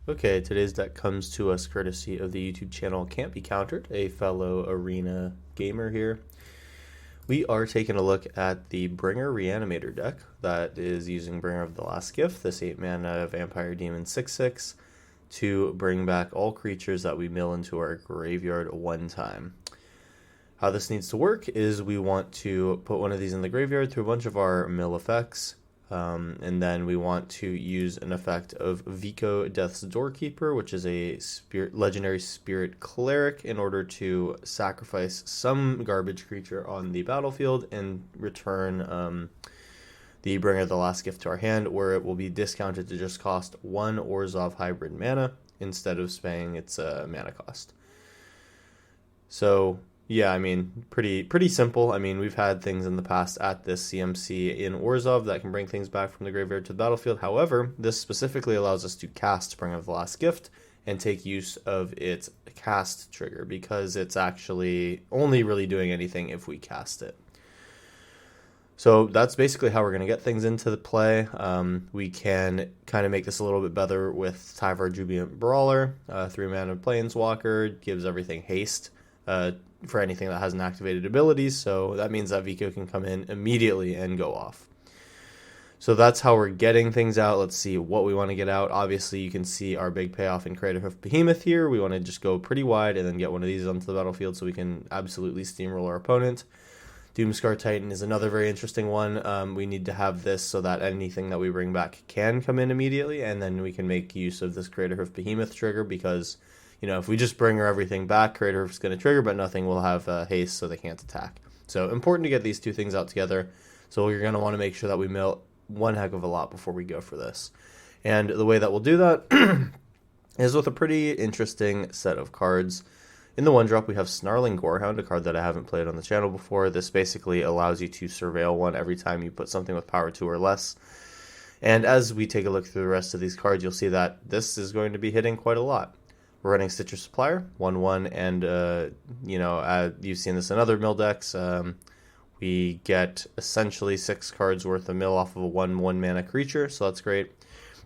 Okay, today's deck comes to us courtesy of the YouTube channel Can't Be Countered, a fellow arena gamer here. We are taking a look at the Bringer Reanimator deck that is using Bringer of the Last Gift, this 8-mana Vampire Demon 6/6, to bring back all creatures that we mill into our graveyard one time. How this needs to work is we want to put one of these in the graveyard through a bunch of our mill effects, and then we want to use an effect of Vico, Death's Doorkeeper, which is a legendary spirit cleric, in order to sacrifice some garbage creature on the battlefield and return the Bringer of the Last Gift to our hand, where it will be discounted to just cost 1 Orzhov hybrid mana instead of paying its mana cost. So yeah, I mean, pretty simple. I mean, we've had things in the past at this CMC in Orzhov that can bring things back from the graveyard to the battlefield. However, this specifically allows us to cast Bringer of the Last Gift and take use of its cast trigger, because it's actually only really doing anything if we cast it. So that's basically how we're going to get things into the play. We can kind of make this a little bit better with Tyvar Jubilant Brawler. 3-mana Planeswalker, gives everything haste for anything that hasn't activated abilities, so that means that Vico can come in immediately and go off. So that's how we're getting things out. Let's see what we want to get out. Obviously, you can see our big payoff in Creative of Behemoth here. We want to just go pretty wide and then get one of these onto the battlefield so we can absolutely steamroll our opponent. Doomscar Titan is another very interesting one. We need to have this so that anything that we bring back can come in immediately, and then we can make use of this Creator of Behemoth trigger, because if we just bring her everything back, Creator is going to trigger, but nothing will have haste, so they can't attack. So important to get these two things out together. So you're going to want to make sure that we mill one heck of a lot before we go for this. And the way that we'll do that is with a pretty interesting set of cards. In the 1-drop, we have Snarling Gorehound, a card that I haven't played on the channel before. This basically allows you to surveil one every time you put something with power 2 or less. And as we take a look through the rest of these cards, you'll see that this is going to be hitting quite a lot. We're running Stitcher Supplier, 1/1, and, you've seen this in other mill decks. We get essentially 6 cards worth of mill off of a 1/1 mana creature, so that's great.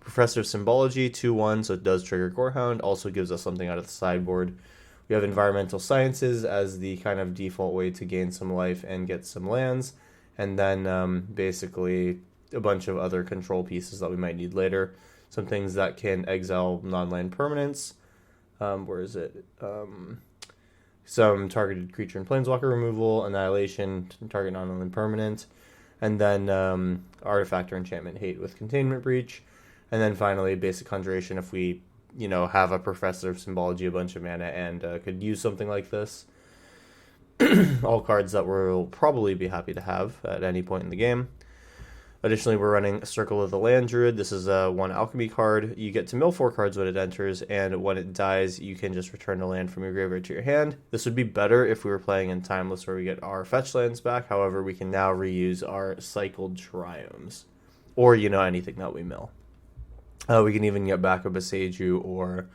Professor of Symbology, 2/1, so it does trigger Gorehound, also gives us something out of the sideboard. We have Environmental Sciences as the kind of default way to gain some life and get some lands, and then basically a bunch of other control pieces that we might need later. Some things that can exile non-land permanents. Where is it? Some targeted creature and planeswalker removal, annihilation, target non-land permanent, and then artifact or enchantment hate with containment breach, and then finally basic conjuration if we have a Professor of Symbology, a bunch of mana, and could use something like this. All cards that we'll probably be happy to have at any point in the game. Additionally, we're running Circle of the Land Druid. This is a 1 alchemy card. You get to mill 4 cards when it enters, and when it dies, you can just return a land from your graveyard to your hand. This would be better if we were playing in Timeless, where we get our fetch lands back. However, we can now reuse our cycled triomes, or anything that we mill. We can even get back a Boseiju, or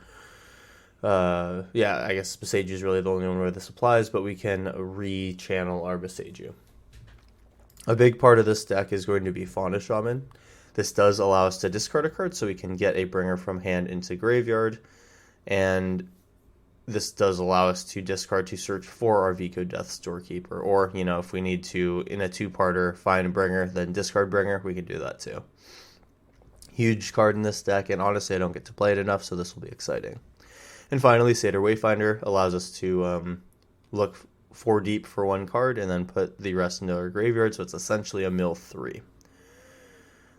I guess Boseiju is really the only one where this applies, but we can re-channel our Boseiju. A big part of this deck is going to be Fauna Shaman. This does allow us to discard a card so we can get a Bringer from hand into graveyard, and this does allow us to discard to search for our Vico, Death's Doorkeeper, or if we need to, in a 2-parter, find a Bringer, then discard Bringer, we can do that too. Huge card in this deck, and honestly I don't get to play it enough, so this will be exciting. And finally, Satyr Wayfinder allows us to look 4 deep for 1 card and then put the rest into our graveyard, so it's essentially a mill 3.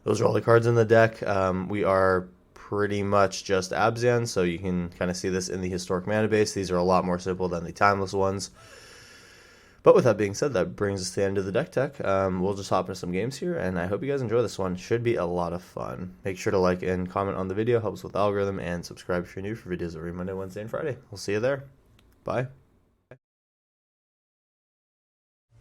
Those are all the cards in the deck. We are pretty much just Abzan, so you can kind of see this in the historic mana base. These are a lot more simple than the Timeless ones. But with that being said, that brings us to the end of the deck tech. We'll just hop into some games here, and I hope you guys enjoy this one. Should be a lot of fun. Make sure to like and comment on the video, helps with the algorithm, and subscribe if you're new for videos every Monday, Wednesday, and Friday. We'll see you there. Bye.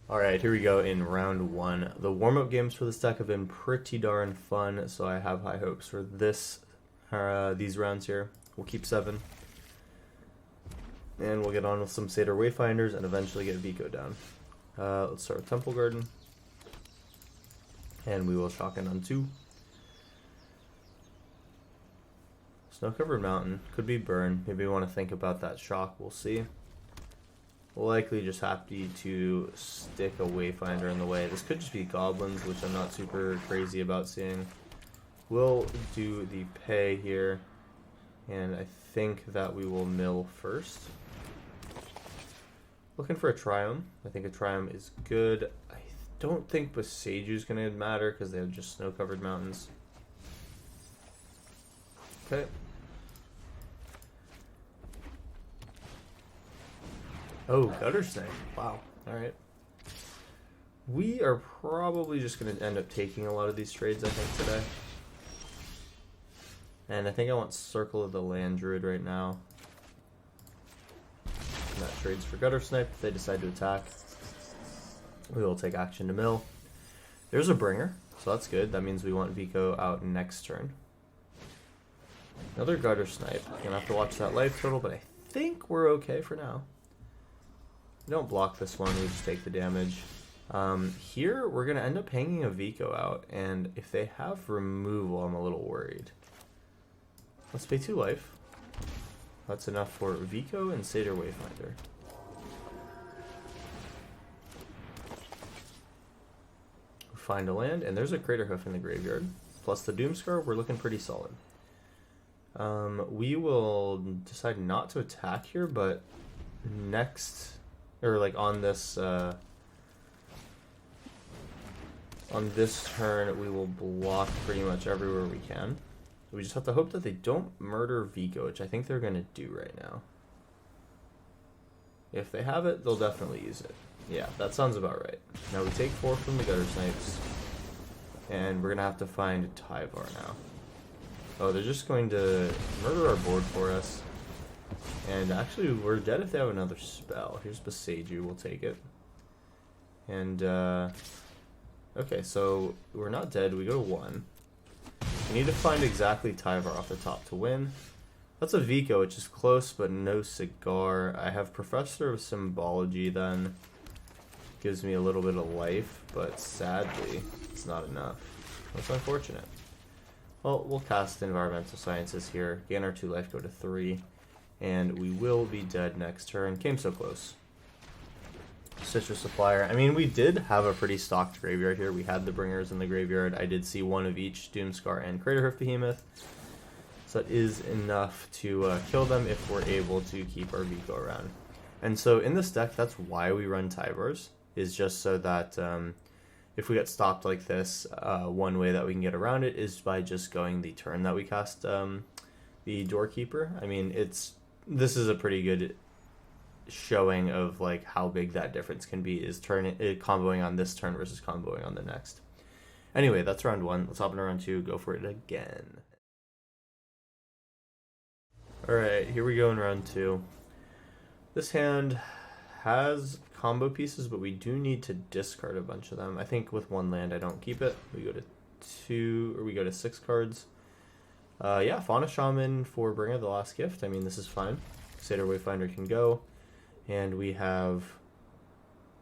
Alright, here we go in round 1. The warm-up games for this deck have been pretty darn fun, so I have high hopes for these rounds here. We'll keep 7. And we'll get on with some Satyr Wayfinders and eventually get Vico down. Let's start with Temple Garden. And we will shock in on 2. Snow-covered mountain. Could be burn. Maybe we want to think about that shock. We'll see. Likely just happy to stick a wayfinder in the way. This could just be goblins, which I'm not super crazy about seeing. We'll do the pay here, and I think that we will mill first. Looking for a triome. I think a triome is good. I don't think Boseiju is going to matter because they have just snow-covered mountains. Okay. Oh, gutter snake. Wow. Alright. We are probably just going to end up taking a lot of these trades, I think, today. And I think I want Circle of the Land Druid right now. And that trades for Gutter Snipe if they decide to attack. We will take action to mill. There's a Bringer, so that's good. That means we want Vico out next turn. Another Gutter Snipe. Gonna have to watch that life total, but I think we're okay for now. We don't block this one, we just take the damage. Here, we're gonna end up hanging a Vico out, and if they have removal, I'm a little worried. Let's pay 2 life. That's enough for Vico and Satyr Wayfinder. Find a land, and there's a Craterhoof in the graveyard. Plus the Doomscar, we're looking pretty solid. We will decide not to attack here, but next, or like on this turn, we will block pretty much everywhere we can. We just have to hope that they don't murder Vico, which I think they're going to do right now. If they have it, they'll definitely use it. Yeah, that sounds about right. Now we take 4 from the Gutter Snipes, and we're going to have to find Tyvar now. Oh, they're just going to murder our board for us. And actually, we're dead if they have another spell. Here's Boseiju, we'll take it. And, okay, so we're not dead, we go to 1. We need to find exactly Tyvar off the top to win. That's a Vico, which is close, but no Cigar. I have Professor of Symbology then. Gives me a little bit of life, but sadly, it's not enough. That's unfortunate. Well, we'll cast Environmental Sciences here. Gain our 2 life, go to 3. And we will be dead next turn. Came so close. Citrus Supplier. I mean, we did have a pretty stocked graveyard here. We had the Bringers in the graveyard. I did see one of each, Doomscar and Craterhoof Behemoth. So that is enough to kill them if we're able to keep our Vico around. And so in this deck, that's why we run Tyvars, is just so that if we get stopped like this, one way that we can get around it is by just going the turn that we cast the Doorkeeper. I mean, this is a pretty good showing of like how big that difference can be, is comboing on this turn versus comboing on the next. Anyway, that's round 1. Let's hop into round 2, go for it again. Alright, here we go in round 2. This hand has combo pieces, but we do need to discard a bunch of them. I think with 1 land I don't keep it. We go to 2, or we go to 6 cards. Yeah, Fauna Shaman for Bringer the Last Gift. I mean, this is fine. Satyr Wayfinder can go. And we have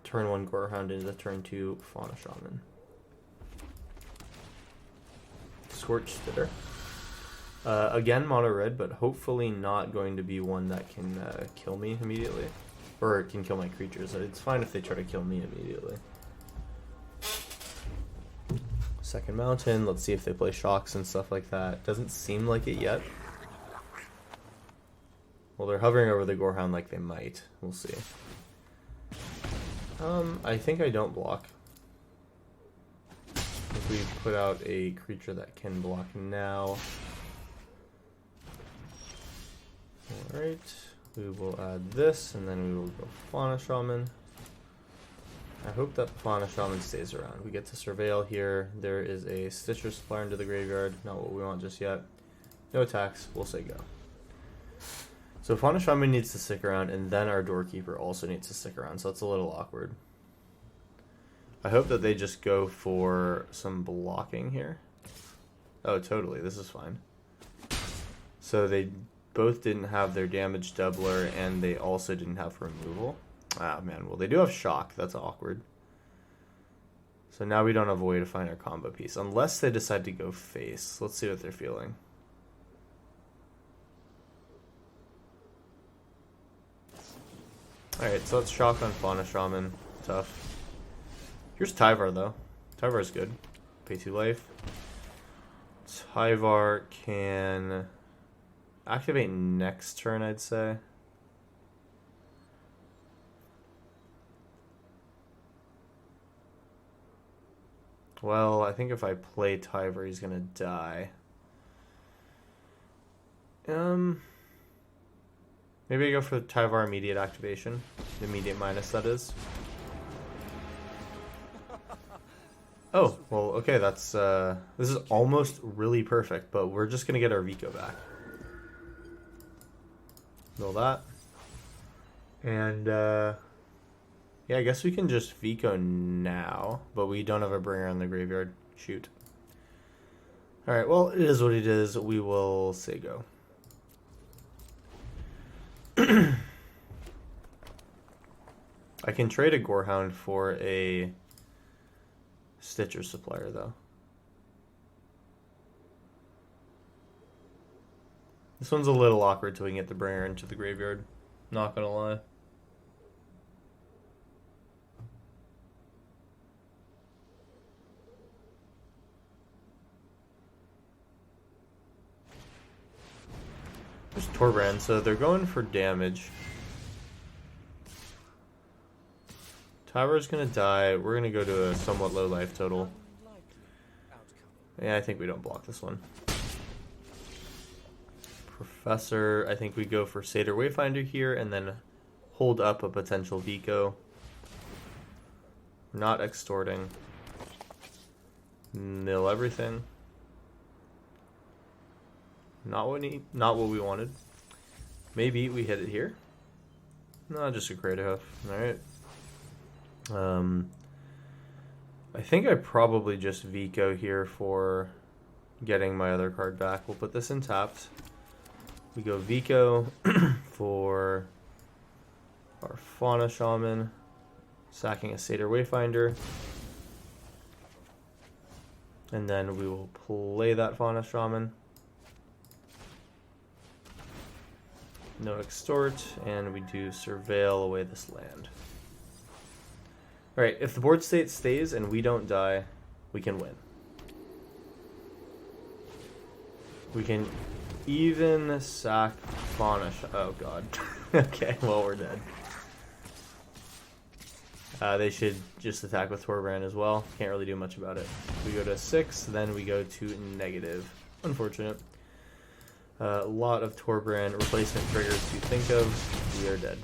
turn 1 Gorehound into turn 2 Fauna Shaman. Scorched Spitter. Again, mono red, but hopefully not going to be one that can kill me immediately. Or it can kill my creatures. It's fine if they try to kill me immediately. Second Mountain. Let's see if they play shocks and stuff like that. Doesn't seem like it yet. Well, they're hovering over the Gorehound like they might. We'll see. I think I don't block. If we put out a creature that can block now. Alright, we will add this, and then we will go Fauna Shaman. I hope that Fauna Shaman stays around. We get to Surveil here. There is a Citrus Supplier into the graveyard. Not what we want just yet. No attacks. We'll say go. So Fauna Shaman needs to stick around, and then our Doorkeeper also needs to stick around, so that's a little awkward. I hope that they just go for some blocking here. Oh, totally. This is fine. So they both didn't have their damage doubler, and they also didn't have removal. Ah, man. Well, they do have shock. That's awkward. So now we don't have a way to find our combo piece, unless they decide to go face. Let's see what they're feeling. Alright, so let's shock on Fauna Shaman. Tough. Here's Tyvar, though. Tyvar's good. Pay 2 life. Tyvar can activate next turn, I'd say. Well, I think if I play Tyvar, he's gonna die. Maybe I go for the Tyvar immediate activation. The immediate minus, that is. Oh, well, okay, that's, this is almost really perfect, but we're just gonna get our Vico back. Mill that. And, yeah, I guess we can just Vico now, but we don't have a bringer on the graveyard. Shoot. Alright, well, it is what it is. We will say go. I can trade a Gorehound for a Stitcher Supplier, though. This one's a little awkward till we can get the bringer into the graveyard. Not gonna lie. There's Torbrand, so they're going for damage. Tyvar's gonna die. We're gonna go to a somewhat low life total. Yeah, I think we don't block this one. Professor, I think we go for Satyr Wayfinder here and then hold up a potential Vico. Not extorting. Mill everything. Not what we wanted. Maybe we hit it here. No, just a Kratos. Alright. I think I probably just Vico here for getting my other card back. We'll put this in tapped. We go Vico for our Fauna Shaman, sacking a Satyr Wayfinder. And then we will play that Fauna Shaman. No extort, and we do surveil away this land. Alright, if the board state stays and we don't die, we can win. We can even sack Fauna. Oh god. Okay, well, we're dead. They should just attack with Torbrand as well. Can't really do much about it. We go to 6, then we go to negative. Unfortunate. A lot of Torbrand replacement triggers to think of. We are dead.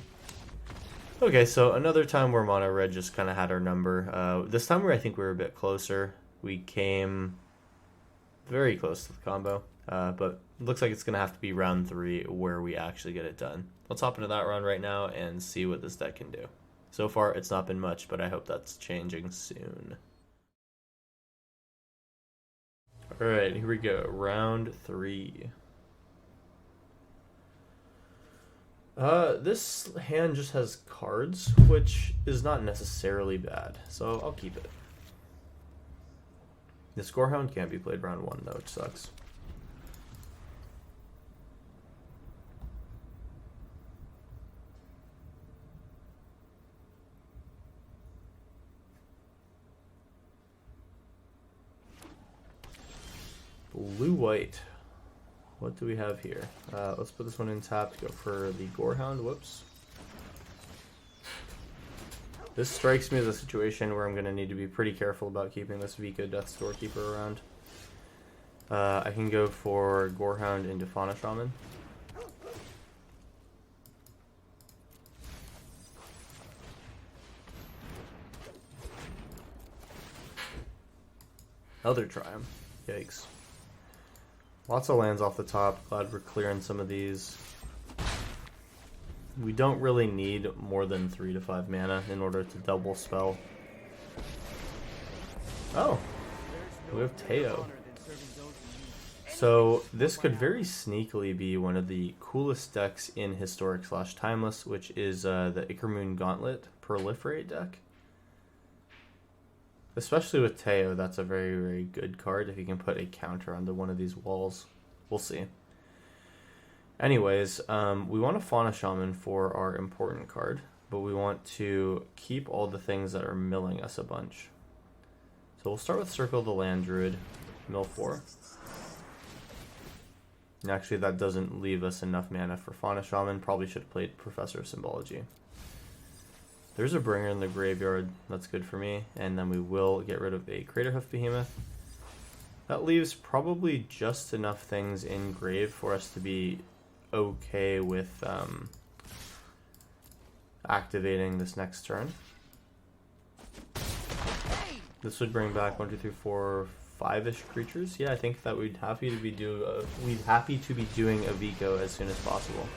Okay, so another time where Mono Red just kind of had our number. This time I think we were a bit closer. We came very close to the combo. But it looks like it's going to have to be round 3 where we actually get it done. Let's hop into that round right now and see what this deck can do. So far, it's not been much, but I hope that's changing soon. Alright, here we go. Round 3. This hand just has cards, which is not necessarily bad, so I'll keep it. The Gorehound can't be played round 1, though, which sucks. Blue-white. What do we have here? Let's put this one in tapped. Go for the Gorehound. Whoops. This strikes me as a situation where I'm going to need to be pretty careful about keeping this Vico Death Storekeeper around. I can go for Gorehound into Fauna Shaman. Elder Triumph. Yikes. Lots of lands off the top. Glad we're clearing some of these. We don't really need more than 3 to 5 mana in order to double spell. Oh, we have Teo. So this could very sneakily be one of the coolest decks in Historic/Timeless, which is the Ichormoon Gauntlet Proliferate deck. Especially with Teo, that's a very, very good card if you can put a counter onto one of these walls. We'll see. Anyways, we want a Fauna Shaman for our important card. but we want to keep all the things that are milling us a bunch. So we'll start with Circle of the Land Druid, mill 4. And actually that doesn't leave us enough mana for Fauna Shaman. Probably should have played Professor of Symbology. There's a Bringer in the graveyard, that's good for me. And then we will get rid of a Craterhoof Behemoth. That leaves probably just enough things in grave for us to be okay with activating this next turn. This would bring back 1, 2, 3, 4, 5-ish creatures. Yeah, I think that we'd happy to be doing a Vico as soon as possible.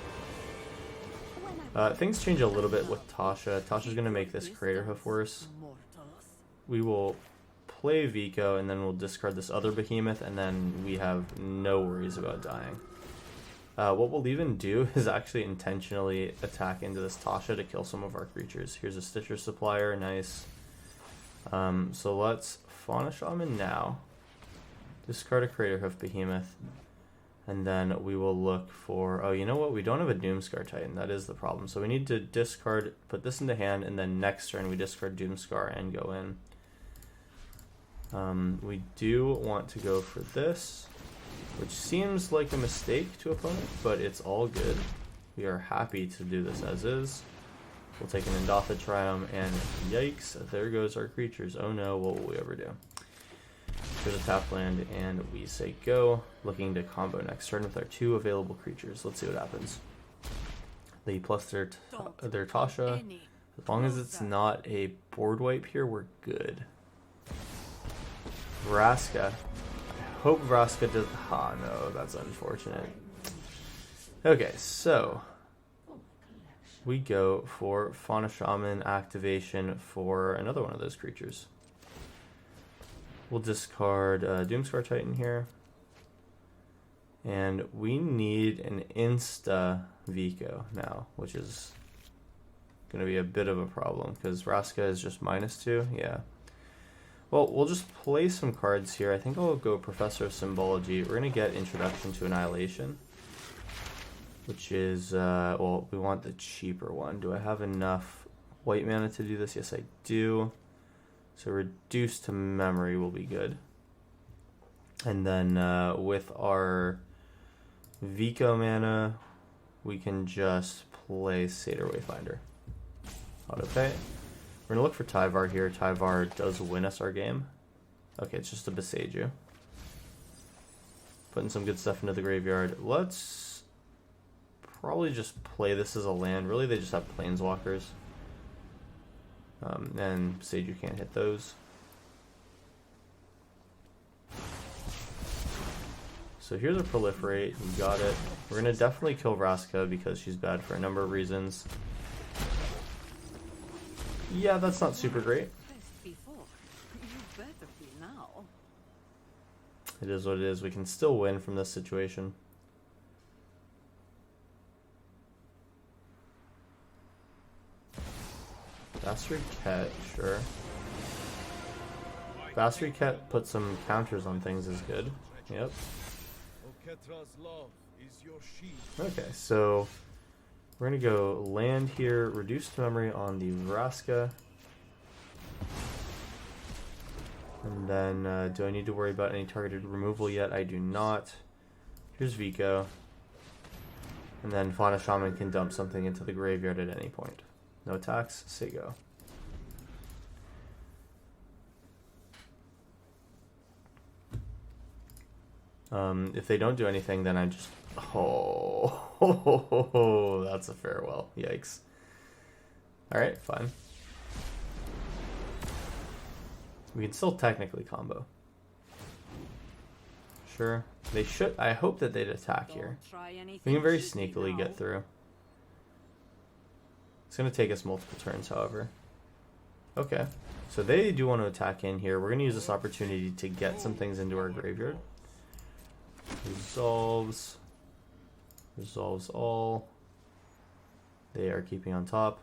Things change a little bit with Tasha. Tasha's gonna make this Craterhoof worse. We will play Vico and then we'll discard this other behemoth, and then we have no worries about dying. What we'll even do is actually intentionally attack into this Tasha to kill some of our creatures. Here's a Stitcher Supplier, nice. So let's Fauna Shaman now. Discard a Craterhoof Behemoth. And then we will look for... Oh, you know what? We don't have a Doomscar Titan. That is the problem. So we need to discard, put this into hand, and then next turn we discard Doomscar and go in. We do want to go for this, which seems like a mistake to opponent, but it's all good. We are happy to do this as is. We'll take an Indatha Triumph, and yikes, there goes our creatures. Oh no, what will we ever do? There's a tap land, and we say go. Looking to combo next turn with our 2 available creatures. Let's see what happens. They plus their Tasha. As long as it's not a board wipe here, we're good. Vraska. I hope Vraska does... Ah, no, that's unfortunate. Okay, so... we go for Fauna Shaman activation for another one of those creatures. We'll discard Doomscar Titan here. And we need an Insta Vico now, which is going to be a bit of a problem because Vraska is just -2. Yeah. Well, we'll just play some cards here. I think I'll go Professor of Symbology. We're going to get Introduction to Annihilation, which is, well, we want the cheaper one. Do I have enough white mana to do this? Yes, I do. So Reduce to Memory will be good. And then with our Vico mana, we can just play Satyr Wayfinder. Autopay. We're going to look for Tyvar here. Tyvar does win us our game. Okay, it's just a Beseiju. Putting some good stuff into the graveyard. Let's probably just play this as a land. Really, they just have Planeswalkers. And Beseiju can't hit those. So here's a Proliferate. We got it. We're going to definitely kill Vraska because she's bad for a number of reasons. Yeah, that's not super great. It is what it is. We can still win from this situation. Bastard Cat, sure. Bastard Cat put some counters on things is good. Yep. Okay, so we're going to go land here, reduce to memory on the Vraska. And then, do I need to worry about any targeted removal yet? I do not. Here's Vico. And then Fauna Shaman can dump something into the graveyard at any point. No attacks, say go. If they don't do anything, then I just... Oh, that's a farewell. Yikes. Alright, fine. We can still technically combo. Sure. They should... I hope that they'd attack here. We can very sneakily get through. It's going to take us multiple turns, however. Okay. So they do want to attack in here. We're going to use this opportunity to get some things into our graveyard. Resolves. Resolves all. They are keeping on top.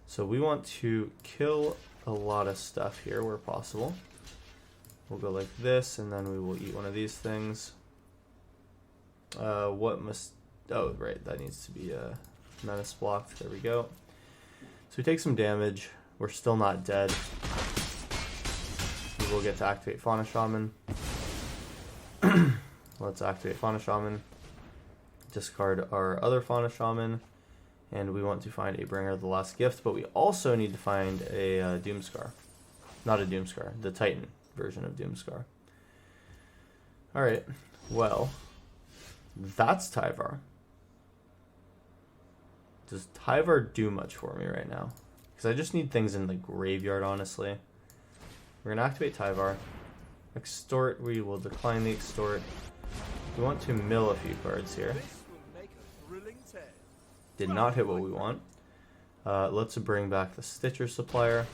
So we want to kill a lot of stuff here where possible. We'll go like this, and then we will eat one of these things. What must... Oh, right. That needs to be Menace blocked. There we go. So we take some damage. We're still not dead. We will get to activate Fauna Shaman. Let's activate Fauna Shaman. Discard our other Fauna Shaman. And we want to find a Bringer of the Last Gift, but we also need to find a Doomscar. Not a Doomscar, the Titan version of Doomscar. Alright, well, that's Tyvar. Does Tyvar do much for me right now? Because I just need things in the graveyard, honestly. We're going to activate Tyvar. Extort, we will decline the Extort. We want to mill a few cards here. Did not hit what we want. Let's bring back the Stitcher Supplier.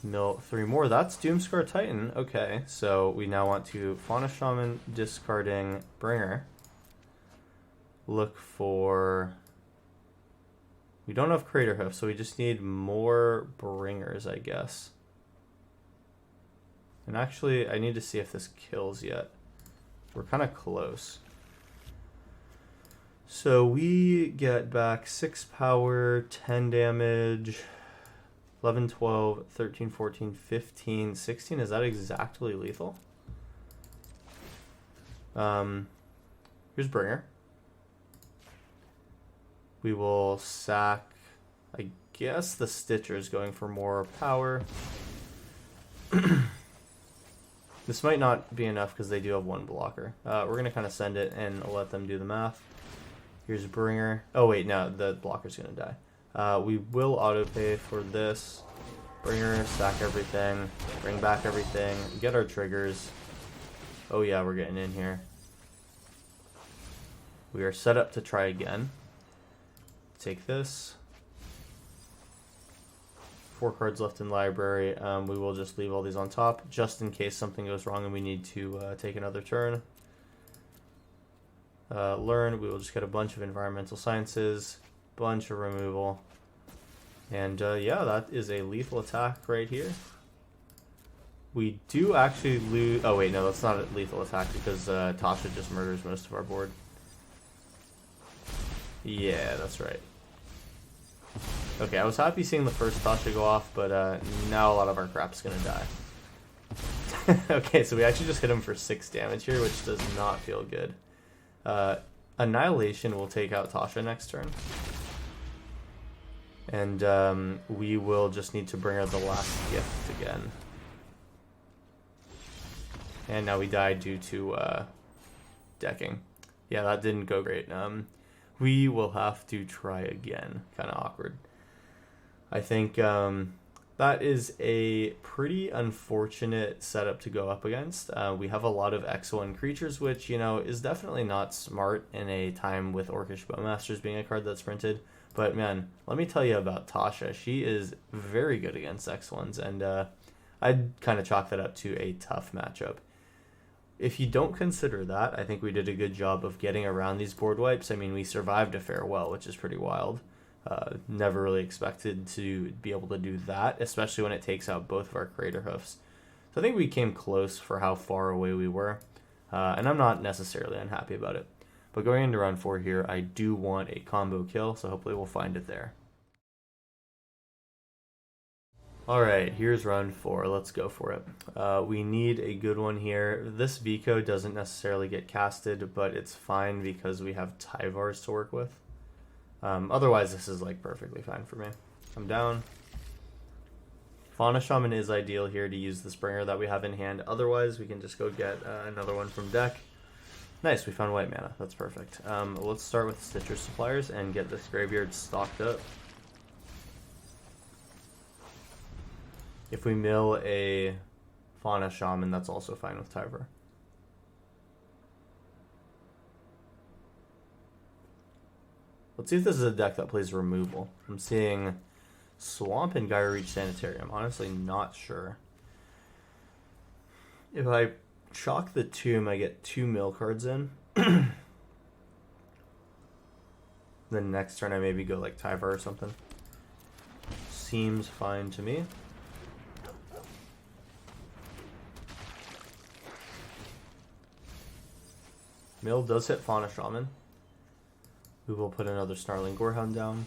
Mill 3 more. That's Doomscar Titan. Okay, so we now want to Fauna Shaman, discarding Bringer. Look for... We don't have Crater Hoof, so we just need more Bringers, I guess. And actually, I need to see if this kills yet. We're kind of close. So we get back 6 power, 10 damage, 11, 12, 13, 14, 15, 16. Is that exactly lethal? Here's Bringer. We will sack, I guess the Stitcher's going for more power. This might not be enough because they do have 1 blocker. We're going to kind of send it and let them do the math. Here's Bringer. Oh wait, no, the blocker's going to die. We will autopay for this. Bringer, sack everything, bring back everything, get our triggers. Oh yeah, we're getting in here. We are set up to try again. Take this. 4 cards left in library. We will just leave all these on top just in case something goes wrong and we need to take another turn. Learn. We will just get a bunch of environmental sciences, bunch of removal, and yeah, that is a lethal attack right here. We do actually lose. Oh wait, no, that's not a lethal attack because Tasha just murders most of our board. Yeah, that's right. Okay, I was happy seeing the first Tasha go off, but now a lot of our crap's gonna die. Okay, so we actually just hit him for 6 damage here, which does not feel good. Annihilation will take out Tasha next turn. And we will just need to bring her the last gift again. And now we died due to decking. Yeah, that didn't go great. We will have to try again. Kind of awkward. I think that is a pretty unfortunate setup to go up against. We have a lot of X1 creatures, which, you know, is definitely not smart in a time with Orcish Bowmasters being a card that's printed. But man, let me tell you about Tasha. She is very good against X1s, and I'd kind of chalk that up to a tough matchup. If you don't consider that, I think we did a good job of getting around these board wipes. I mean, we survived a farewell, which is pretty wild. Never really expected to be able to do that, especially when it takes out both of our Crater Hoofs. So I think we came close for how far away we were, and I'm not necessarily unhappy about it. But going into round 4 here, I do want a combo kill, so hopefully we'll find it there. Alright, here's round 4. Let's go for it. We need a good one here. This Vico doesn't necessarily get casted, but it's fine because we have Tyvars to work with. Otherwise, this is like perfectly fine for me. I'm down. Fauna Shaman is ideal here to use the Springer that we have in hand. Otherwise, we can just go get another one from deck. Nice, we found white mana. That's perfect. Let's start with Stitcher Suppliers and get this graveyard stocked up. If we mill a Fauna Shaman, that's also fine with Tyvar. Let's see if this is a deck that plays removal. I'm seeing Swamp and Gyre Reach Sanitarium. Honestly, not sure. If I chalk the Tomb, I get 2 mill cards in. Then next turn I maybe go like Tyvar or something. Seems fine to me. Mill does hit Fauna Shaman. We will put another Snarling Gorehound down.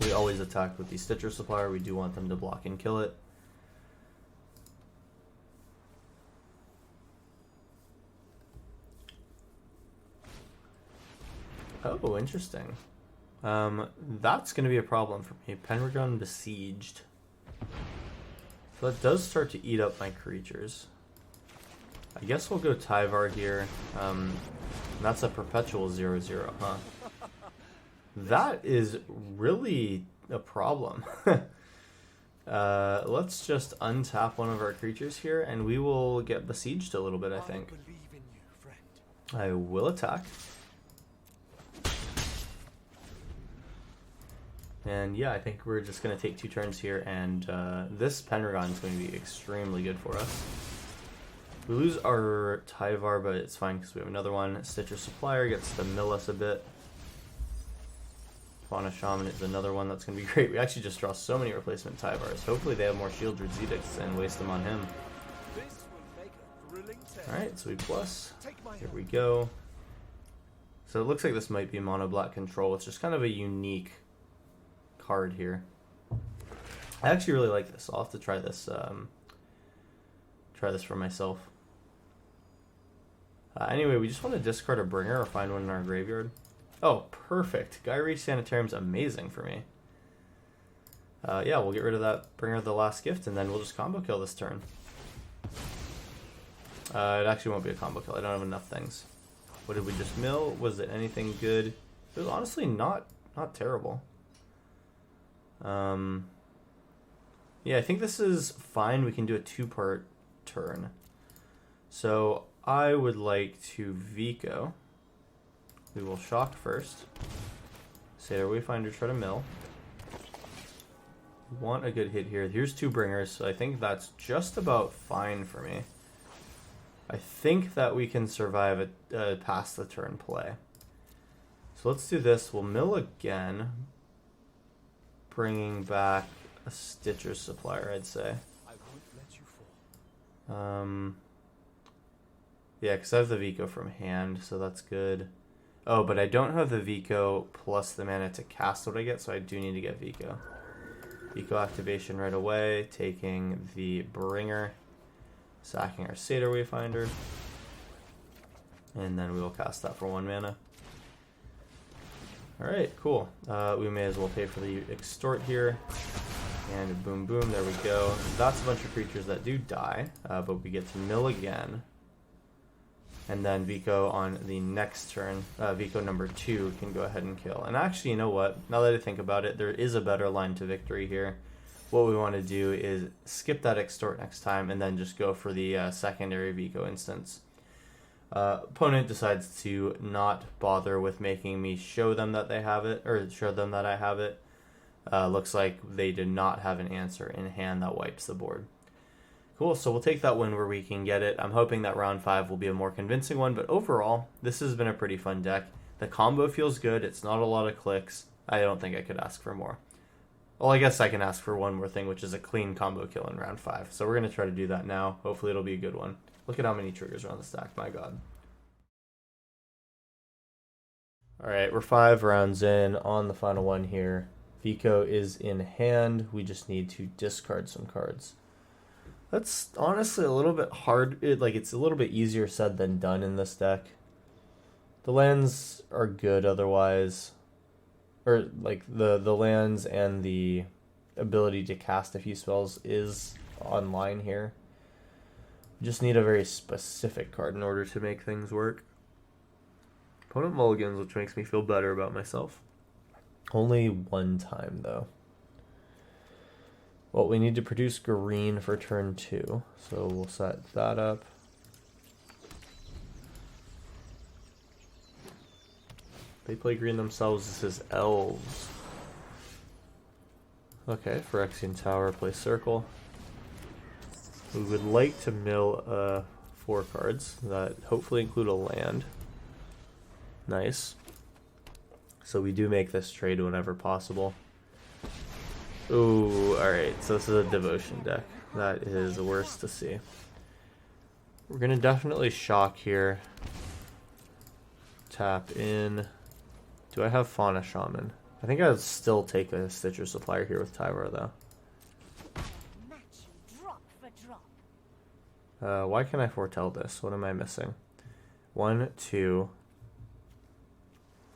We always attack with the Stitcher Supplier. We do want them to block and kill it. Oh, interesting. That's going to be a problem for me. Pendragon Besieged. So that does start to eat up my creatures. I guess we'll go Tyvar here. That's a perpetual 0/0, huh? That is really a problem. Let's just untap one of our creatures here, and we will get besieged a little bit, I think. I will attack. And yeah, I think we're just going to take 2 turns here, and this Pendragon is going to be extremely good for us. We lose our Tyvar, but it's fine because we have another one. Stitcher Supplier gets to mill us a bit. Fauna Shaman is another one that's going to be great. We actually just draw so many replacement Tyvars. Hopefully they have more Shieldred's Edicts and waste them on him. Alright, so we plus. Here we go. So it looks like this might be Mono Black Control, which is kind of a unique card here. I actually really like this. I'll have to try this for myself. Anyway, we just want to discard a bringer or find one in our graveyard. Oh, perfect. Gyre Sanitarium's amazing for me. Yeah, we'll get rid of that bringer of the last gift, and then we'll just combo kill this turn. It actually won't be a combo kill. I don't have enough things. What did we just mill? Was it anything good? It was honestly not terrible. Yeah, I think this is fine. We can do a 2-part turn. So I would like to Vico. We will shock first. Satyr Wayfinder, try to mill. We want a good hit here. Here's 2 bringers, so I think that's just about fine for me. I think that we can survive a past the turn play. So let's do this. We'll mill again, bringing back a Stitcher Supplier, I'd say. Yeah, because I have the Vico from hand, so that's good. Oh, but I don't have the Vico plus the mana to cast what I get, so I do need to get Vico. Vico activation right away, taking the Bringer, sacking our Satyr Wayfinder, and then we will cast that for 1 mana. Alright, cool. We may as well pay for the Extort here. And boom boom, there we go. That's a bunch of creatures that do die, but we get to mill again. And then Vico on the next turn, Vico number 2 can go ahead and kill. And actually, you know what? Now that I think about it, there is a better line to victory here. What we want to do is skip that Extort next time and then just go for the secondary Vico instance. Opponent decides to not bother with making me show them that they have it, or show them that I have it. Looks like they did not have an answer in hand that wipes the board. Cool, so we'll take that win where we can get it. I'm hoping that round 5 will be a more convincing one, but overall, this has been a pretty fun deck. The combo feels good. It's not a lot of clicks. I don't think I could ask for more. Well, I guess I can ask for one more thing, which is a clean combo kill in round 5. So we're going to try to do that now. Hopefully it'll be a good one. Look at how many triggers are on the stack, my god. Alright, we're 5 rounds in on the final one here. Vico is in hand. We just need to discard some cards. That's honestly a little bit hard. It's a little bit easier said than done in this deck. The lands are good otherwise. Or, like, the lands and the ability to cast a few spells is online here. We just need a very specific card in order to make things work. Opponent mulligans, which makes me feel better about myself. Only 1 time, though. Well, we need to produce green for turn 2, so we'll set that up. They play green themselves. This is elves. Okay, Phyrexian Tower, play circle. We would like to mill 4 cards that hopefully include a land. Nice. So we do make this trade whenever possible. Ooh, alright, so this is a devotion deck. That is worse to see. We're going to definitely shock here. Tap in. Do I have Fauna Shaman? I think I'd still take a Stitcher Supplier here with Tyvar, though. Why can't I foretell this? What am I missing? 1, 2,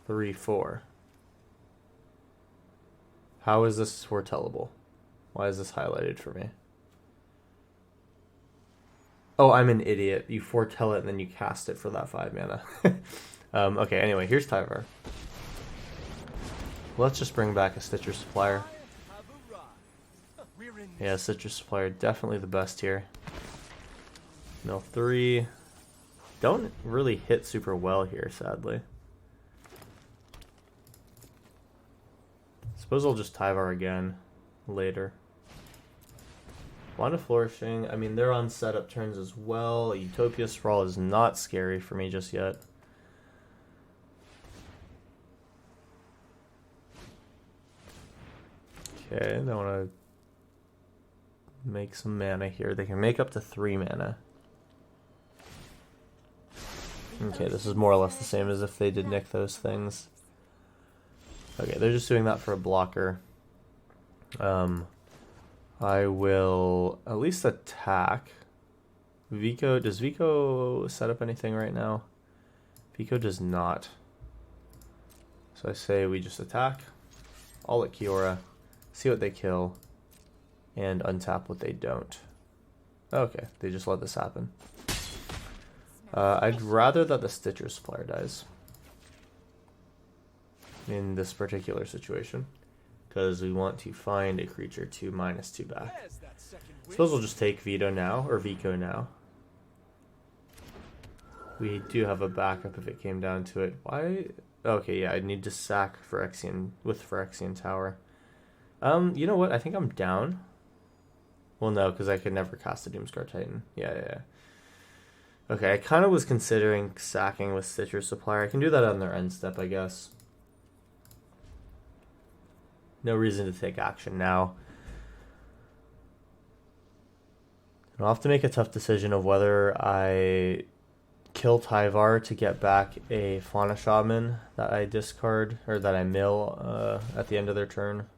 3, 4. How is this foretellable? Why is this highlighted for me? Oh, I'm an idiot. You foretell it and then you cast it for that 5 mana. Okay, anyway, here's Tyvar. Let's just bring back a Stitcher Supplier. Yeah, Stitcher Supplier, definitely the best here. Mill 3. Don't really hit super well here, sadly. Suppose I'll just Tyvar again later. Wand of Flourishing, I mean, they're on setup turns as well. Utopia Sprawl is not scary for me just yet. Okay, they want to make some mana here. They can make up to 3 mana. Okay, this is more or less the same as if they did nick those things. Okay, they're just doing that for a blocker. I will at least attack. Vico, does Vico set up anything right now? Vico does not. So I say we just attack. All at Kiora. See what they kill. And untap what they don't. Okay, they just let this happen. I'd rather that the Stitcher Supplier dies. In this particular situation. Because we want to find a creature to -2 back. Suppose we'll just take Vito now, or Vico now. We do have a backup if it came down to it. Why? Okay, yeah, I'd need to sack Phyrexian with Phyrexian Tower. You know what? I think I'm down. Well, no, because I could never cast a Doomscar Titan. Yeah. Okay, I kind of was considering sacking with Stitcher Supplier. I can do that on their end step, I guess. No reason to take action now. I'll have to make a tough decision of whether I kill Tyvar to get back a Fauna Shaman that I discard, or that I mill at the end of their turn.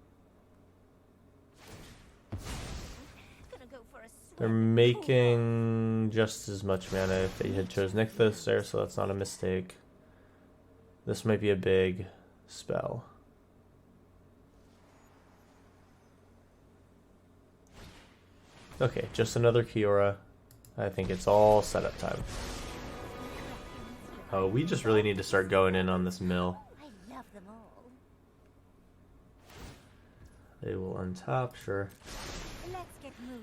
They're making just as much mana if they had chose Nykthos there, so that's not a mistake. This might be a big spell. Okay, just another Kiora. I think it's all setup time. Oh, we just really need to start going in on this mill. I love them all. They will untap, sure. Let's get moving.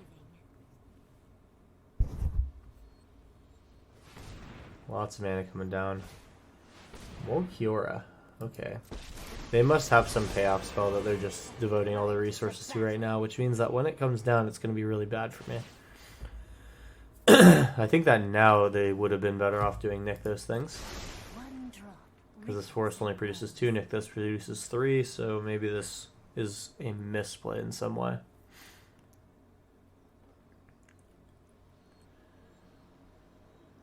Lots of mana coming down. More Kiora. Okay. They must have some payoff spell that they're just devoting all their resources to right now, which means that when it comes down, it's going to be really bad for me. I think that now they would have been better off doing Nykthos things. Because this forest only produces 2, Nykthos produces 3, so maybe this is a misplay in some way.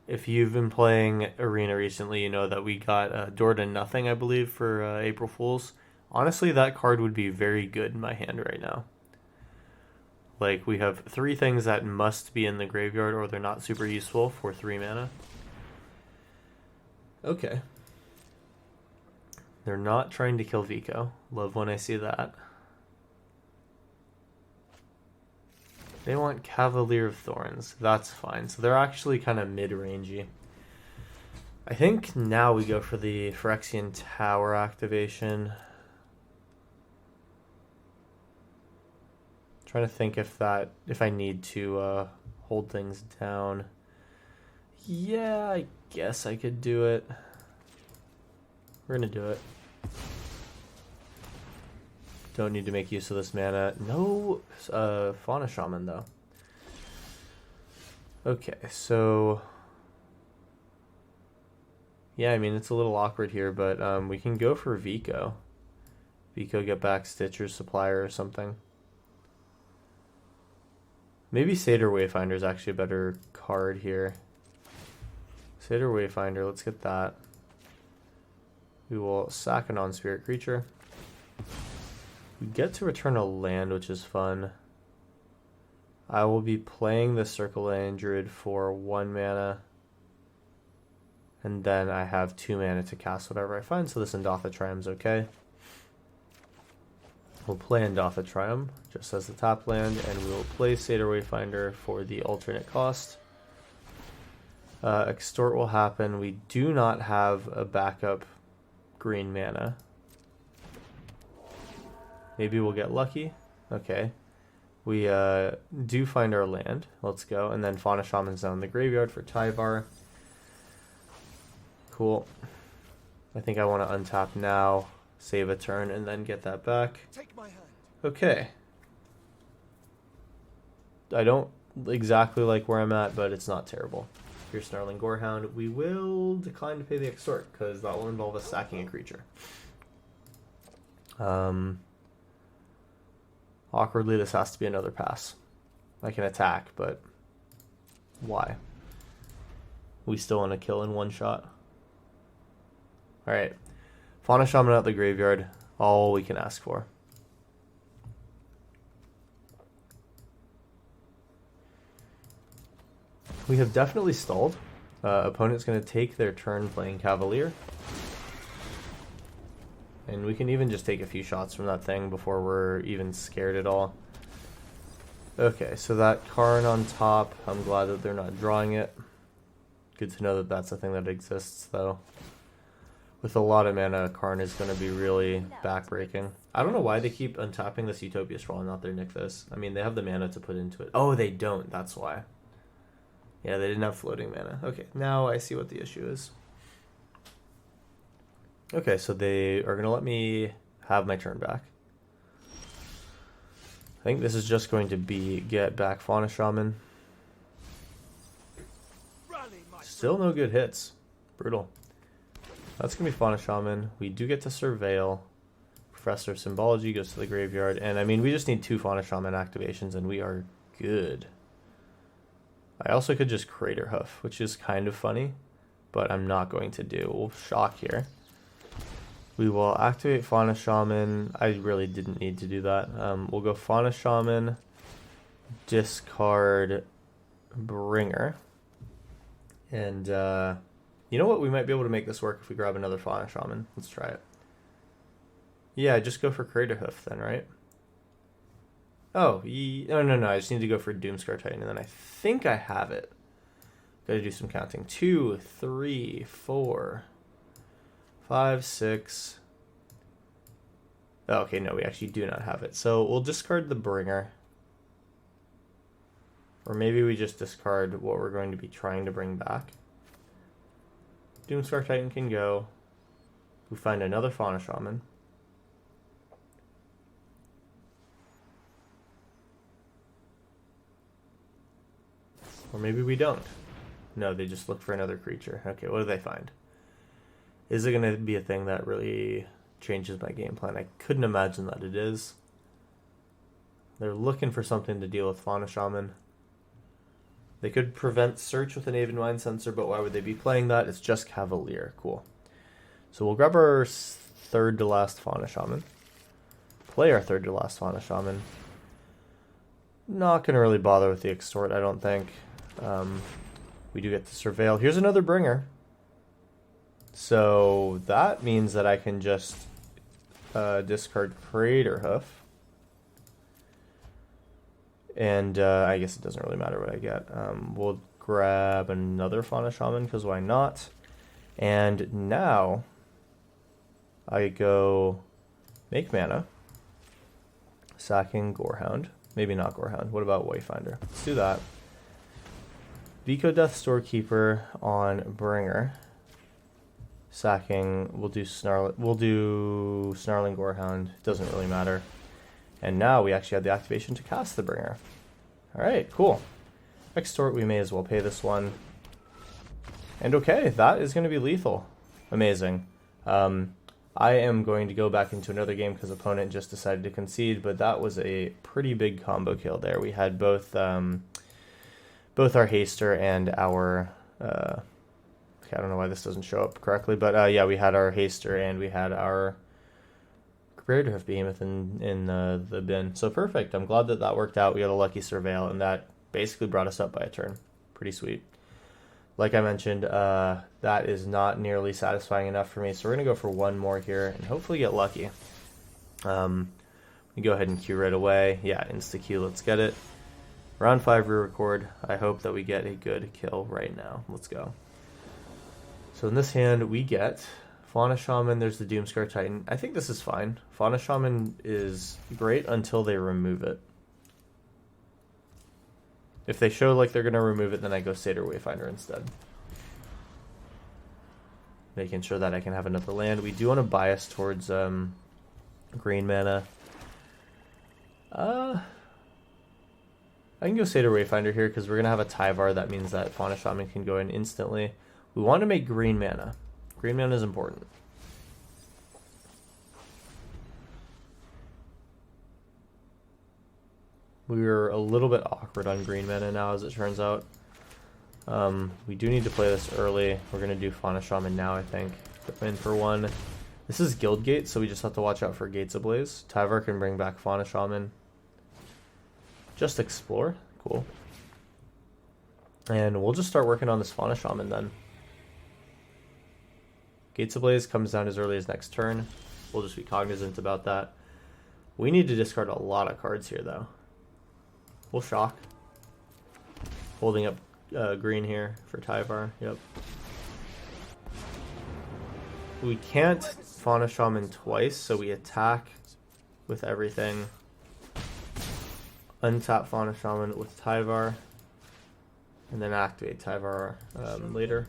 If you've been playing Arena recently, you know that we got Door to Nothing, I believe, for April Fools. Honestly, that card would be very good in my hand right now. Like, we have 3 things that must be in the graveyard or they're not super useful for 3 mana. Okay. They're not trying to kill Vico. Love when I see that. They want Cavalier of Thorns. That's fine. So they're actually kind of mid-rangey. I think now we go for the Phyrexian Tower activation. Trying to think if I need to hold things down. Yeah, I guess I could do it. We're gonna do it. Don't need to make use of this mana. No Fauna Shaman, though. Okay, so... yeah, I mean, it's a little awkward here, but we can go for Vico. Vico get back Stitcher Supplier or something. Maybe Satyr Wayfinder is actually a better card here. Satyr Wayfinder, let's get that. We will sack a non-spirit creature. We get to return a land, which is fun. I will be playing the Circle Land Druid for 1 mana. And then I have 2 mana to cast whatever I find, so this Endotha Trium's okay. We'll play Endotha Trium just as the top land, and we will play Satyr Wayfinder for the alternate cost. Extort will happen. We do not have a backup green mana. Maybe we'll get lucky. Okay. We do find our land. Let's go. And then Fauna Shaman's down in the graveyard for Tyvar. Cool. I think I want to untap now, save a turn, and then get that back. Take my hand. Okay. I don't exactly like where I'm at, but it's not terrible. Here's Snarling Gorehound. We will decline to pay the extort, because that will involve us sacking a creature. Awkwardly, this has to be another pass. I can attack, but why? We still want to kill in one shot. Alright. Fauna Shaman out the graveyard. All we can ask for. We have definitely stalled. Opponent's going to take their turn playing Cavalier. And we can even just take a few shots from that thing before we're even scared at all. Okay, so that Karn on top, I'm glad that they're not drawing it. Good to know that that's a thing that exists, though. With a lot of mana, Karn is going to be really backbreaking. I don't know why they keep untapping this Utopia Scroll and not their Nykthos. I mean, they have the mana to put into it. Oh, they don't, that's why. Yeah, they didn't have floating mana. Okay, now I see what the issue is. Okay, so they are going to let me have my turn back. I think this is just going to be get back Fauna Shaman. Still no good hits. Brutal. That's going to be Fauna Shaman. We do get to Surveil. Professor of Symbology goes to the graveyard. And I mean, we just need 2 Fauna Shaman activations and we are good. I also could just Crater Hoof, which is kind of funny, but I'm not going to do. We'll shock here. We will activate Fauna Shaman. I really didn't need to do that. We'll go Fauna Shaman, discard Bringer. And you know what? We might be able to make this work if we grab another Fauna Shaman. Let's try it. Yeah, just go for Crater Hoof then, right? Oh, no. I just need to go for Doomscar Titan, and then I think I have it. Gotta do some counting. 2, 3, 4, 5, 6. Oh, okay, no, we actually do not have it. So we'll discard the Bringer. Or maybe we just discard what we're going to be trying to bring back. Doomscar Titan can go. We find another Fauna Shaman. Or maybe we don't. No, they just look for another creature. Okay, what do they find? Is it going to be a thing that really changes my game plan? I couldn't imagine that it is. They're looking for something to deal with Fauna Shaman. They could prevent search with an Aven Mind Sensor, but why would they be playing that? It's just Cavalier. Cool. So we'll grab our third to last Fauna Shaman. Play our third to last Fauna Shaman. Not going to really bother with the Extort, I don't think. We do get to Surveil. Here's another Bringer. So that means that I can just discard Crater Hoof. And I guess it doesn't really matter what I get. We'll grab another Fauna Shaman, because why not? And now I go make mana. Sacking Gorehound. Maybe not Gorehound. What about Wayfinder? Let's do that. Vico Death Storekeeper on Bringer. Sacking. We'll do Snarling Gorehound. Doesn't really matter. And now we actually have the activation to cast the Bringer. Alright, cool. Extort, we may as well pay this one. And okay, that is going to be lethal. Amazing. I am going to go back into another game because opponent just decided to concede, but that was a pretty big combo kill there. We had both our Haster and our... okay, I don't know why this doesn't show up correctly, but yeah, we had our Haster and we had our Greater Behemoth in the bin. So perfect. I'm glad that that worked out. We got a lucky Surveil, and that basically brought us up by a turn. Pretty sweet. Like I mentioned, that is not nearly satisfying enough for me, so we're going to go for one more here and hopefully get lucky. We go ahead and queue right away. Yeah, insta-queue, let's get it. Round 5 re-record. I hope that we get a good kill right now. Let's go. So in this hand, we get Fauna Shaman, there's the Doomscar Titan. I think this is fine. Fauna Shaman is great until they remove it. If they show like they're going to remove it, then I go Satyr Wayfinder instead. Making sure that I can have another land. We do want to bias towards green mana. I can go Satyr Wayfinder here because we're going to have a Tyvar. That means that Fauna Shaman can go in instantly. We want to make green mana. Green mana is important. We're a little bit awkward on green mana now, as it turns out. We do need to play this early. We're going to do Fauna Shaman now, I think. Win for one. This is Guild Gate, so we just have to watch out for Gates Ablaze. Tyvar can bring back Fauna Shaman. Just explore. Cool. And we'll just start working on this Fauna Shaman then. Gates Ablaze comes down as early as next turn. We'll just be cognizant about that. We need to discard a lot of cards here, though. We'll shock. Holding up green here for Tyvar. Yep. We can't Fauna Shaman twice, so we attack with everything. Untap Fauna Shaman with Tyvar. And then activate Tyvar later.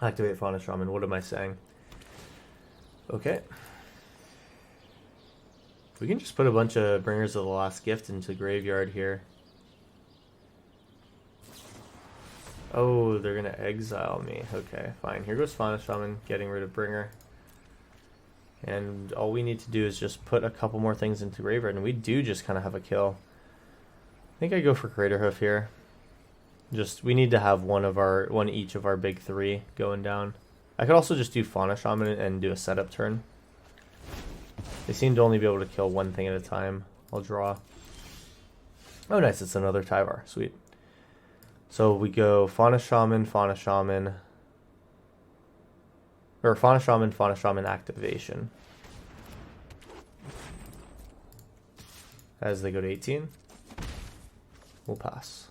Activate Fauna Shaman. What am I saying? Okay. We can just put a bunch of Bringers of the Last Gift into graveyard here. Oh, they're going to exile me. Okay, fine. Here goes Fauna Shaman, getting rid of Bringer. And all we need to do is just put a couple more things into graveyard, and we do just kind of have a kill. I think I go for Craterhoof here. We need to have one each of our big three going down. I could also just do Fauna Shaman and do a setup turn. They seem to only be able to kill one thing at a time. I'll draw. Oh, nice. It's another Tyvar. Sweet. So we go Fauna Shaman, Fauna Shaman. Or Fauna Shaman, Fauna Shaman activation. As they go to 18. We'll pass.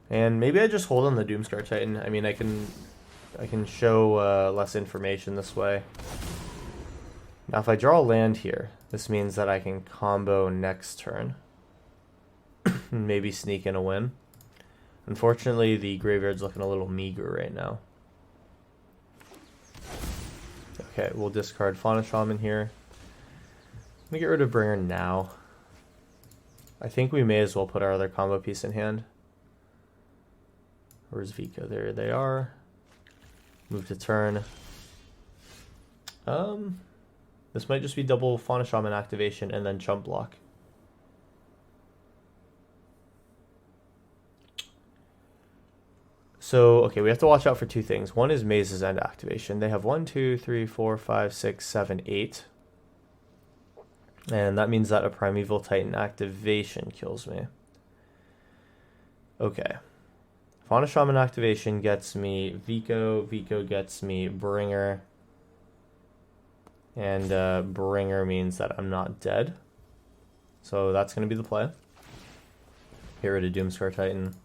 And maybe I just hold on the Doomscar Titan. I mean, I can show less information this way. Now, if I draw a land here, this means that I can combo next turn. Maybe sneak in a win. Unfortunately, the graveyard's looking a little meager right now. Okay, we'll discard Fauna Shaman here. Let me get rid of Bringer now. I think we may as well put our other combo piece in hand. Where's Vika? There they are. Move to turn. This might just be double Fauna Shaman activation and then chump block. So, okay, we have to watch out for two things. One is Maze's End activation. They have 1, 2, 3, 4, 5, 6, 7, 8. And that means that a Primeval Titan activation kills me. Okay. Fauna Shaman activation gets me Vico. Vico gets me Bringer. And Bringer means that I'm not dead. So that's going to be the play. Get rid of Doomscar Titan.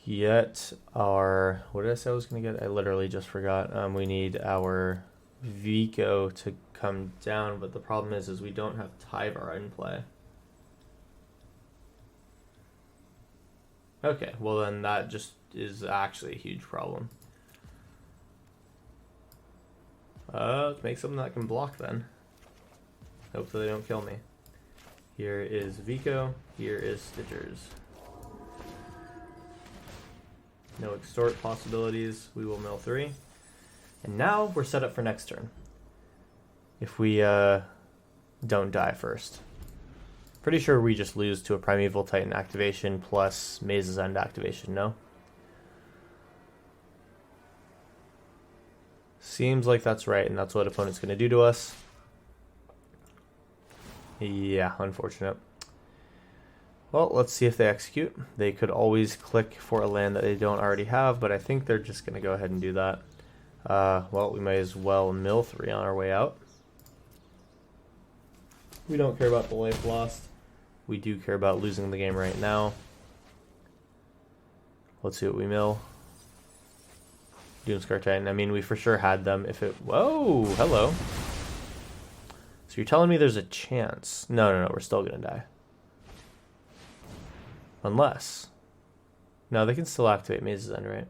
Get our... What did I say I was going to get? I literally just forgot. We need our Vico to come down, but the problem is we don't have Tyvar in play. Okay, well then that just is actually a huge problem. Let's make something that can block then. Hopefully they don't kill me. Here is Vico, here is Stitchers. No extort possibilities, we will mill 3. And now we're set up for next turn. If we don't die first. Pretty sure we just lose to a Primeval Titan activation plus Maze's End activation, no? Seems like that's right, and that's what opponent's going to do to us. Yeah, unfortunate. Well, let's see if they execute. They could always click for a land that they don't already have, but I think they're just going to go ahead and do that. Well, we may as well mill 3 on our way out. We don't care about the life lost. We do care about losing the game right now. Let's see what we mill. Doomscar Titan. I mean, we for sure had them if it... Whoa! Hello. So you're telling me there's a chance? No, we're still going to die. Unless... No, they can still activate Maze's End, right?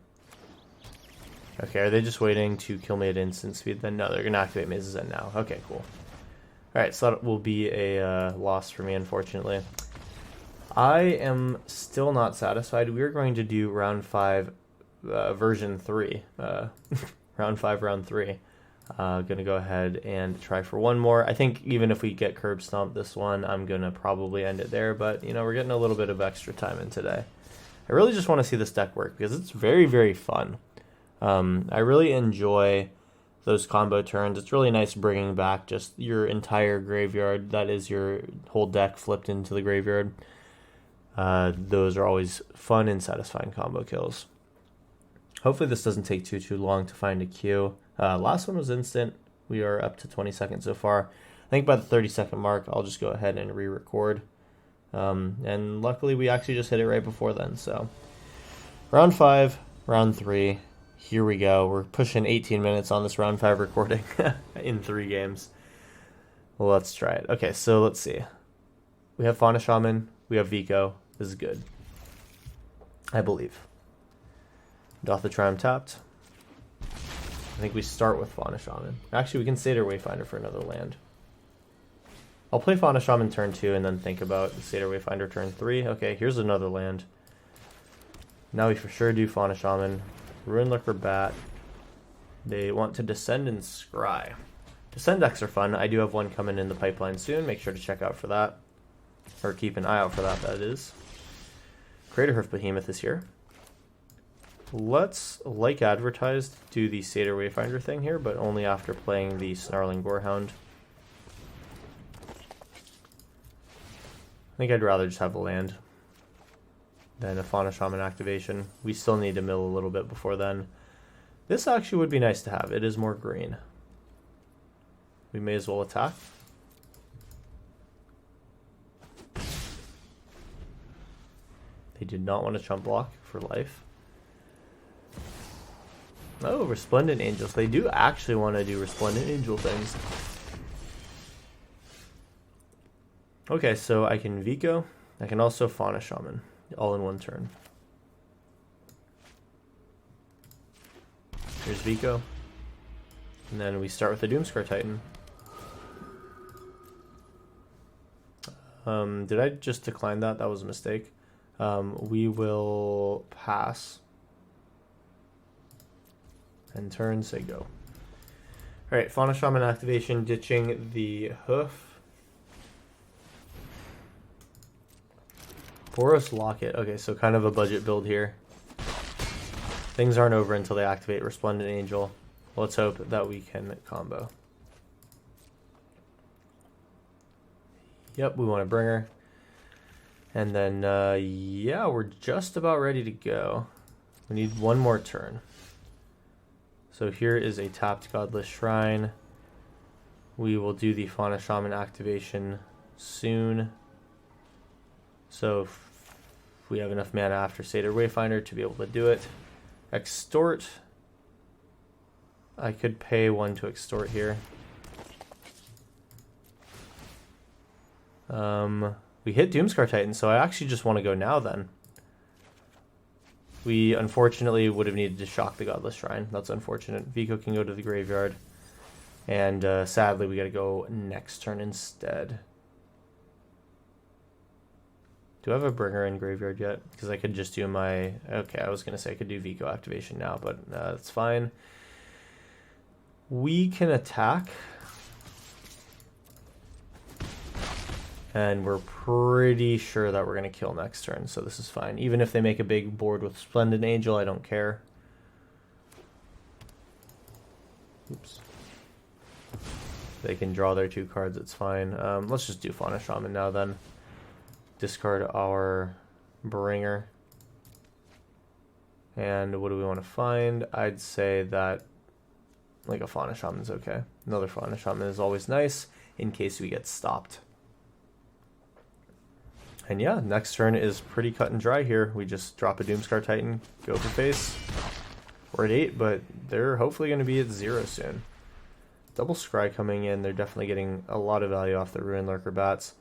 Okay, are they just waiting to kill me at instant speed then? No, they're going to activate Maze's End now. Okay, cool. Alright, so that will be a loss for me, unfortunately. I am still not satisfied. We are going to do round 5, version 3. Round 5, round 3. Gonna go ahead and try for one more. I think even if we get curb stomp this one, I'm gonna probably end it there, but you know, we're getting a little bit of extra time in today. I really just want to see this deck work because it's very, very fun. I really enjoy those combo turns. It's really nice bringing back just your entire graveyard. That is your whole deck flipped into the graveyard. Those are always fun and satisfying combo kills. Hopefully this doesn't take too long to find a queue. Last one was instant. We are up to 20 seconds so far. I think by the 30-second mark, I'll just go ahead and re-record. And luckily, we actually just hit it right before then. So, round 5, round 3. Here we go. We're pushing 18 minutes on this round 5 recording in 3 games. Well, let's try it. Okay, so let's see. We have Fauna Shaman. We have Vico. This is good. I believe. Doth the Triumph tapped. I think we start with Fauna Shaman. Actually, we can Satyr Wayfinder for another land. I'll play Fauna Shaman turn 2 and then think about the Satyr Wayfinder turn 3. Okay, here's another land. Now we for sure do Fauna Shaman. Ruin Lurker Bat. They want to Descend and Scry. Descend decks are fun. I do have one coming in the pipeline soon. Make sure to check out for that. Or keep an eye out for that, that is. Craterhoof Behemoth is here. Let's, like advertised, do the Satyr Wayfinder thing here, but only after playing the Snarling Gorehound. I think I'd rather just have a land than a Fauna Shaman activation. We still need to mill a little bit before then. This actually would be nice to have. It is more green. We may as well attack. They did not want to chump block for life. Oh, Resplendent Angels. They do actually want to do Resplendent Angel things. Okay, so I can Vico. I can also Fauna Shaman. All in one turn. Here's Vico. And then we start with the Doomscar Titan. Did I just decline that? That was a mistake. We will pass. And turn, say go. Alright, Fauna Shaman activation, ditching the hoof. Boros Locket. Okay, so kind of a budget build here. Things aren't over until they activate Resplendent Angel. Let's hope that we can combo. Yep, we want to bring her. And then, yeah, we're just about ready to go. We need one more turn. So here is a tapped Godless Shrine. We will do the Fauna Shaman activation soon. So if we have enough mana after Satyr Wayfinder to be able to do it. Extort. I could pay 1 to extort here. We hit Doomscar Titan, so I actually just want to go now then. We unfortunately would have needed to shock the Godless Shrine. That's unfortunate. Vico can go to the graveyard. And sadly, we got to go next turn instead. Do I have a bringer in graveyard yet? Because I could just do my... Okay, I was going to say I could do Vico activation now, but that's fine. We can attack. And we're pretty sure that we're going to kill next turn, so this is fine. Even if they make a big board with Splendid Angel, I don't care. Oops. They can draw their 2 cards, it's fine. Let's just do Fauna Shaman now then. Discard our Bringer. And what do we want to find? I'd say that like a Fauna Shaman's okay. Another Fauna Shaman is always nice in case we get stopped. And yeah, next turn is pretty cut and dry here. We just drop a Doomscar Titan, go for face. We're at 8, but they're hopefully going to be at 0 soon. Double Scry coming in. They're definitely getting a lot of value off the Ruin Lurker bats.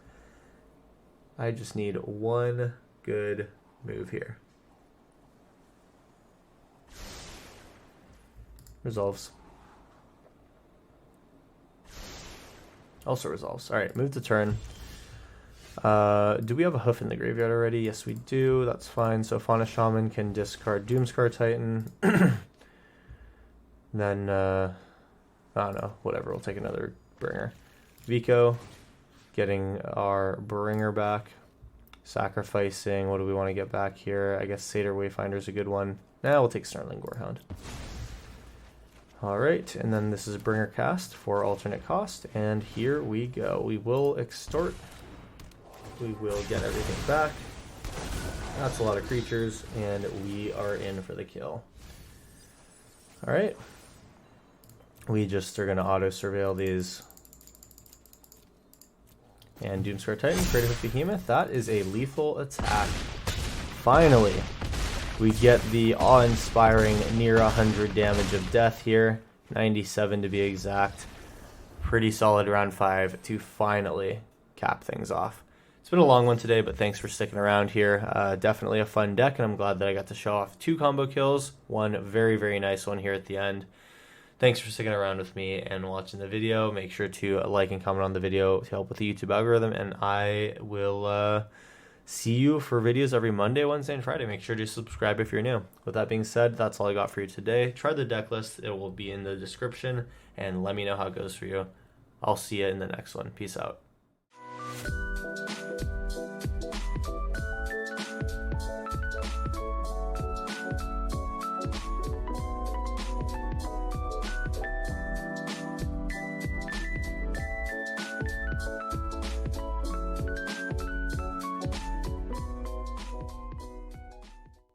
I just need one good move here. Resolves. Also resolves. Alright, move to turn. Do we have a hoof in the graveyard already? Yes, we do. That's fine. So Fauna Shaman can discard Doomscar Titan. Then, I don't know. Whatever. We'll take another Bringer. Vico, getting our Bringer back. Sacrificing. What do we want to get back here? I guess Satyr Wayfinder is a good one. Now we'll take Snarling Gorehound. Alright, and then this is Bringer cast for alternate cost. And here we go. We will extort. We will get everything back. That's a lot of creatures, and we are in for the kill. Alright. We just are going to auto-surveil these. And Doomscar Titan, Creative Behemoth. That is a lethal attack. Finally, we get the awe-inspiring near 100 damage of death here. 97 to be exact. Pretty solid round 5 to finally cap things off. It's been a long one today, but thanks for sticking around here. Definitely a fun deck, and I'm glad that I got to show off 2 combo kills. One very, very nice one here at the end. Thanks for sticking around with me and watching the video. Make sure to like and comment on the video to help with the YouTube algorithm, and I will see you for videos every Monday, Wednesday, and Friday. Make sure to subscribe if you're new. With that being said, that's all I got for you today. Try the deck list. It will be in the description, and let me know how it goes for you. I'll see you in the next one. Peace out.